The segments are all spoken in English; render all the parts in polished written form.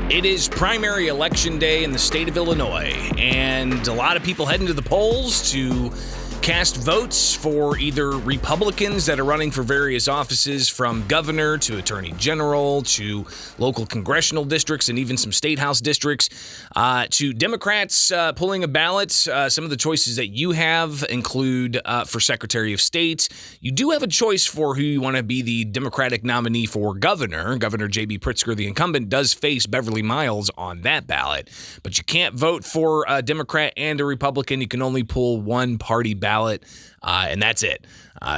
It is primary election day in the state of Illinois, and a lot of people heading to the polls to cast votes for either Republicans that are running for various offices, from governor to attorney general to local congressional districts and even some state house districts, to Democrats pulling a ballot. Some of the choices that you have include for Secretary of State. You do have a choice for who you want to be the Democratic nominee for governor. Governor J.B. Pritzker, the incumbent, does face Beverly Miles on that ballot, but you can't vote for a Democrat and a Republican. You can only pull one party ballot. And that's it.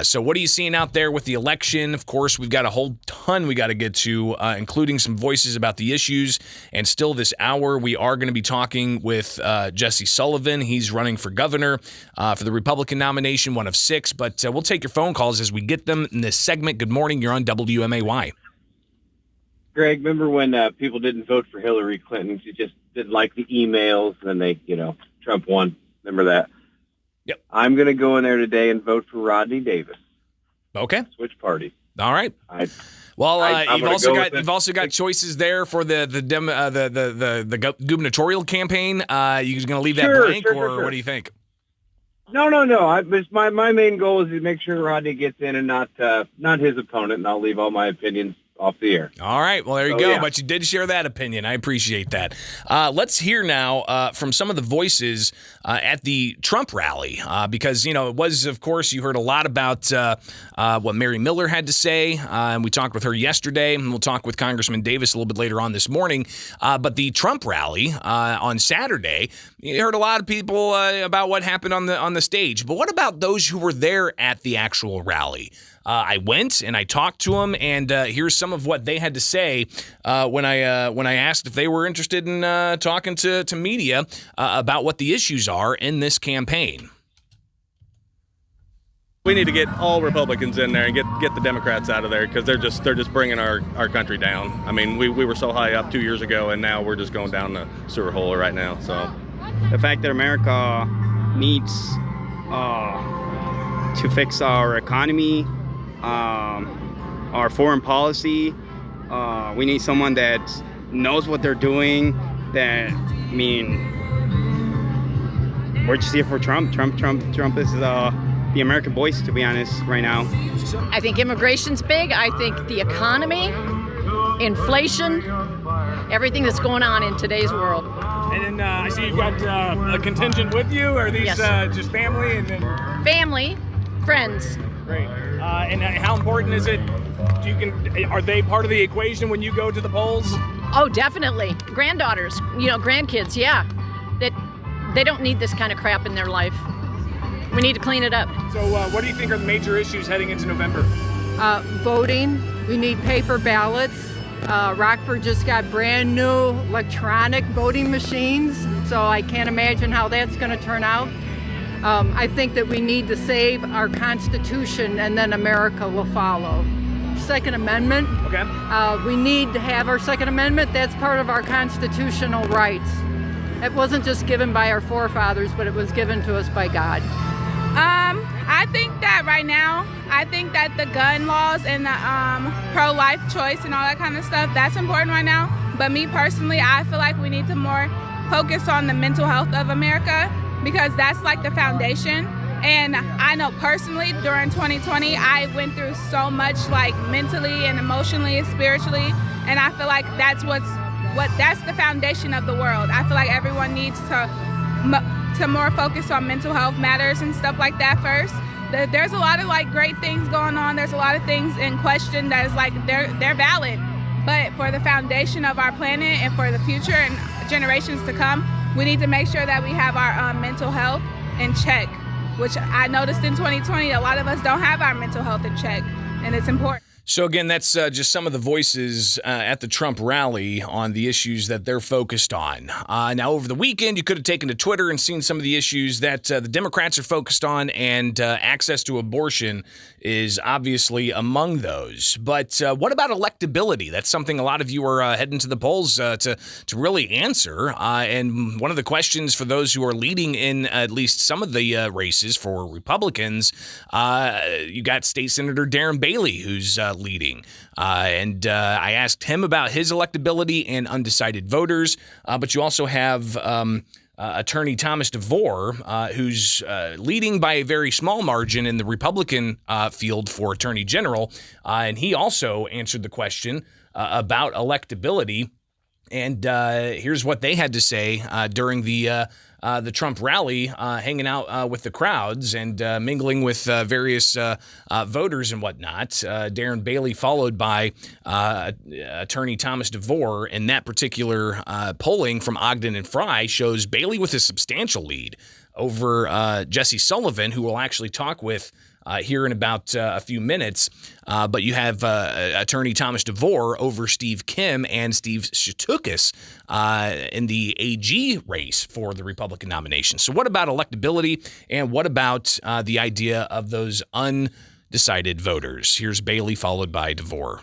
So what are you seeing out there with the election? Of course, we've got a whole ton we got to get to, including some voices about the issues. And still this hour, we are going to be talking with Jesse Sullivan. He's running for governor for the Republican nomination, one of 6. But we'll take your phone calls as we get them in this segment. Good morning. You're on WMAY. Greg, remember when people didn't vote for Hillary Clinton? You just didn't like the emails, and then Trump won. Remember that? Yep. I'm going to go in there today and vote for Rodney Davis. Okay. Switch party. All right. You've also got choices there for the gubernatorial campaign. You going to leave that blank, or what do you think? No. My main goal is to make sure Rodney gets in and not his opponent, and I'll leave all my opinions off the air. All right. Well, there you go. Yeah. But you did share that opinion. I appreciate that. Let's hear now from some of the voices at the Trump rally, because, it was, of course, you heard a lot about what Mary Miller had to say. And we talked with her yesterday, and we'll talk with Congressman Davis a little bit later on this morning. But the Trump rally on Saturday, you heard a lot of people about what happened on the stage. But what about those who were there at the actual rally? I went and I talked to them, and here's some of what they had to say when I asked if they were interested in talking to media about what the issues are in this campaign. We need to get all Republicans in there and get the Democrats out of there, because they're just bringing our country down. I mean, we were so high up 2 years ago, and now we're just going down the sewer hole right now. So the fact that America needs to fix our economy, our foreign policy. We need someone that knows what they're doing. We're just here for Trump. Trump is the American voice, to be honest, right now. I think immigration's big. I think the economy, inflation, everything that's going on in today's world. And then I see you've got a contingent with you. Are these just family? And then family, friends. Great. And how important is it? Are they part of the equation when you go to the polls? Oh, definitely. Granddaughters, grandkids, yeah. They don't need this kind of crap in their life. We need to clean it up. So what do you think are the major issues heading into November? Voting. We need paper ballots. Rockford just got brand new electronic voting machines, so I can't imagine how that's going to turn out. I think that we need to save our Constitution, and then America will follow. Second Amendment. Okay. We need to have our Second Amendment. That's part of our constitutional rights. It wasn't just given by our forefathers, but it was given to us by God. I think that right now, the gun laws and the pro-life choice and all that kind of stuff, that's important right now. But me personally, I feel like we need to more focus on the mental health of America, because that's like the foundation. And I know personally during 2020, I went through so much, like mentally and emotionally and spiritually. And I feel like that's that's the foundation of the world. I feel like everyone needs to more focus on mental health matters and stuff like that first. There's a lot of like great things going on. There's a lot of things in question that is like they're valid. But for the foundation of our planet and for the future and generations to come, we need to make sure that we have our mental health in check, which I noticed in 2020, a lot of us don't have our mental health in check, and it's important. So again, that's just some of the voices at the Trump rally on the issues that they're focused on. Now, over the weekend, you could have taken to Twitter and seen some of the issues that the Democrats are focused on, and access to abortion is obviously among those. But what about electability? That's something a lot of you are heading to the polls to really answer. And one of the questions for those who are leading in at least some of the races for Republicans, you got State Senator Darren Bailey, who's leading. And I asked him about his electability and undecided voters. But you also have Attorney Thomas DeVore, who's leading by a very small margin in the Republican field for Attorney General. And he also answered the question about electability. And here's what they had to say during the Trump rally, hanging out with the crowds and mingling with various voters and whatnot. Darren Bailey followed by Attorney Thomas DeVore. And that particular polling from Ogden and Fry shows Bailey with a substantial lead over Jesse Sullivan, who we'll actually talk with here in about a few minutes. But you have Attorney Thomas DeVore over Steve Kim and Steve Shetukis in the AG race for the Republican nomination. So what about electability, and what about the idea of those undecided voters? Here's Bailey followed by DeVore.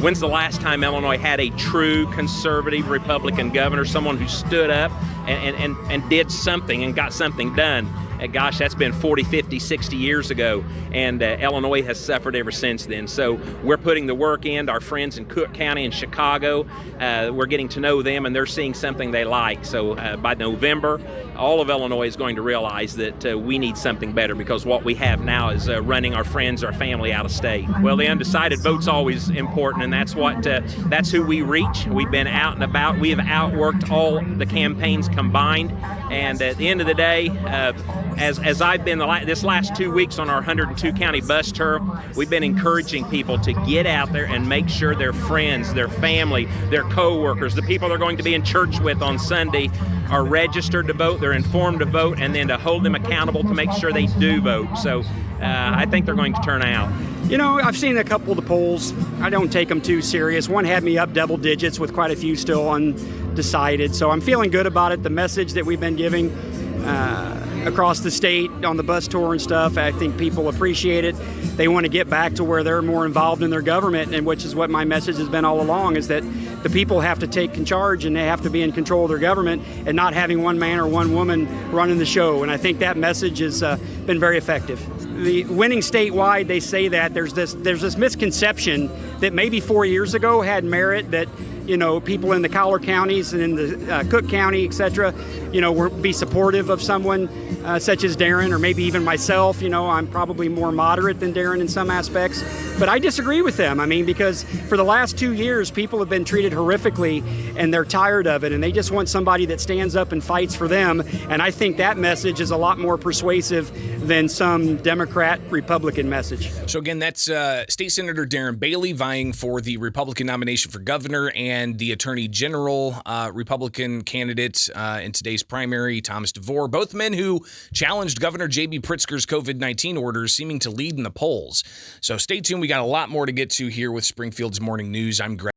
When's the last time Illinois had a true conservative Republican governor, someone who stood up and did something and got something done? Gosh, that's been 40, 50, 60 years ago, and Illinois has suffered ever since then. So we're putting the work in. Our friends in Cook County and Chicago, we're getting to know them, and they're seeing something they like. So by November, all of Illinois is going to realize that we need something better, because what we have now is running our friends, our family out of state. Well, the undecided vote's always important, and that's who we reach. We've been out and about. We have outworked all the campaigns combined, and at the end of the day, as I've been this last 2 weeks on our 102 county bus tour, we've been encouraging people to get out there and make sure their friends, their family, their co-workers, the people they're going to be in church with on Sunday are registered to vote, they're informed to vote, and then to hold them accountable to make sure they do vote. So I think they're going to turn out. You know, I've seen a couple of the polls. I don't take them too serious. One had me up double digits with quite a few still undecided. So I'm feeling good about it. The message that we've been giving across the state on the bus tour and stuff, I think people appreciate it. They want to get back to where they're more involved in their government, and which is what my message has been all along, is that the people have to take charge and they have to be in control of their government and not having one man or one woman running the show. And I think that message has been very effective. The winning statewide, they say that there's this misconception that maybe 4 years ago had merit, that people in the Collar counties and in the Cook County, et cetera, be supportive of someone such as Darren, or maybe even myself. I'm probably more moderate than Darren in some aspects, but I disagree with them. I mean, because for the last 2 years, people have been treated horrifically, and they're tired of it, and they just want somebody that stands up and fights for them. And I think that message is a lot more persuasive than some Democrat, Republican message. So again, that's State Senator Darren Bailey vying for the Republican nomination for governor, and the Attorney General Republican candidate in today's primary, Thomas DeVore, both men who challenged Governor J.B. Pritzker's COVID-19 orders, seeming to lead in the polls. So stay tuned. We got a lot more to get to here with Springfield's Morning News. I'm Greg.